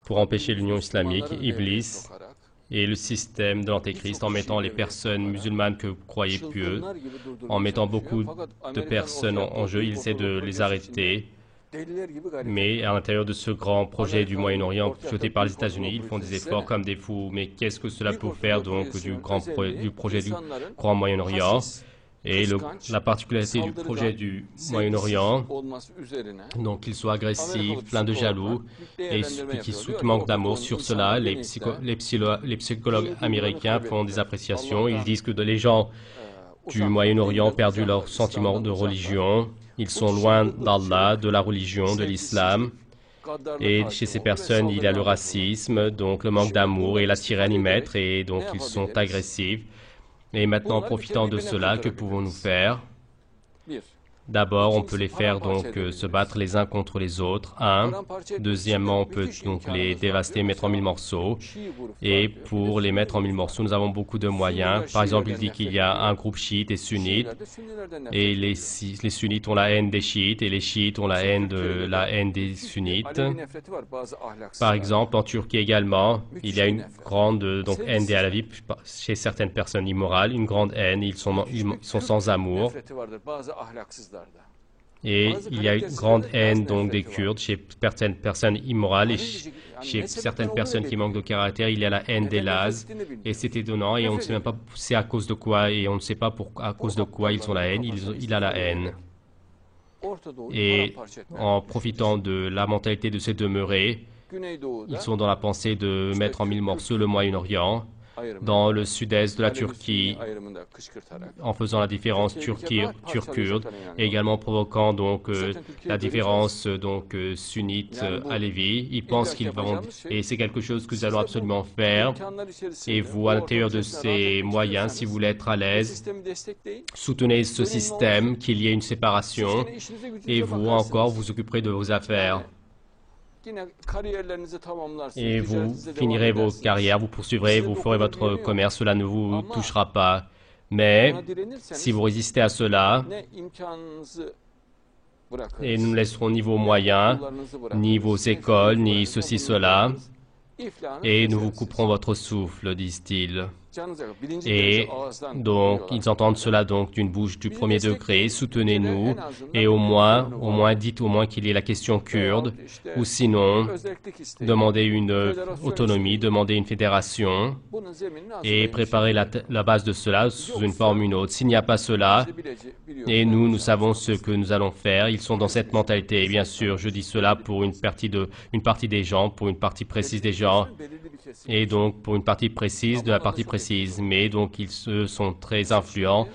pour empêcher l'Union islamique, Iblis et le système de l'Antéchrist en mettant les personnes musulmanes que vous croyez pieux, en mettant beaucoup de personnes en jeu, ils essaient de les arrêter. Mais à l'intérieur de ce grand projet du Moyen-Orient piloté par les États-Unis, ils font des efforts comme des fous. Mais qu'est-ce que cela peut faire donc du projet du Grand Moyen-Orient? Et la particularité du projet du Moyen-Orient, donc qu'il soit agressif, plein de jaloux et qui manque d'amour. Sur cela, les psychologues américains font des appréciations. Ils disent que les gens du Moyen-Orient ont perdu leur sentiment de religion. Ils sont loin d'Allah, de la religion, de l'islam. Et chez ces personnes, il y a le racisme, donc le manque d'amour et la tyrannie maître, et donc ils sont agressifs. Et maintenant, profitant de cela, que pouvons-nous faire? D'abord, on peut les faire donc se battre les uns contre les autres. Deuxièmement, on peut donc les dévaster, mettre en mille morceaux. Et pour les mettre en mille morceaux, nous avons beaucoup de moyens. Par exemple, il dit qu'il y a un groupe chiite et sunnite. Et les sunnites ont la haine des chiites et les chiites ont la haine des sunnites. Par exemple, en Turquie également, il y a une grande haine des Alavis chez certaines personnes immorales, une grande haine. Ils sont sans amour. Et il y a une grande haine donc des Kurdes chez certaines personnes immorales et chez certaines personnes qui manquent de caractère, il y a la haine des Laz. Et c'est étonnant et on ne sait même pas c'est à cause de quoi et on ne sait pas à cause de quoi ils ont la haine. Il a la haine. Et en profitant de la mentalité de ces demeurés, ils sont dans la pensée de mettre en mille morceaux le Moyen-Orient, dans le sud-est de la Turquie, en faisant la différence turc-kurde, et également provoquant donc la différence sunnite alevi. Ils pensent qu'ils vont, et c'est quelque chose que nous allons absolument faire. Et vous, à l'intérieur de ces moyens, si vous voulez être à l'aise, soutenez ce système, qu'il y ait une séparation, et vous encore vous occuperez de vos affaires. Et vous finirez vos carrières, vous poursuivrez, vous ferez votre commerce, cela ne vous touchera pas. Mais si vous résistez à cela, et nous ne laisserons ni vos moyens, ni vos écoles, ni ceci, cela, et nous vous couperons votre souffle, disent-ils. Et donc, ils entendent cela donc d'une bouche du premier degré, soutenez-nous, et au moins dites au moins qu'il y ait la question kurde, ou sinon, demandez une autonomie, demandez une fédération, et préparez la base de cela sous une forme ou une autre. S'il n'y a pas cela, et nous savons ce que nous allons faire, ils sont dans cette mentalité, et bien sûr, je dis cela pour une partie des gens, pour une partie précise des gens, et donc pour une partie précise de la partie précise, mais donc ils sont très influents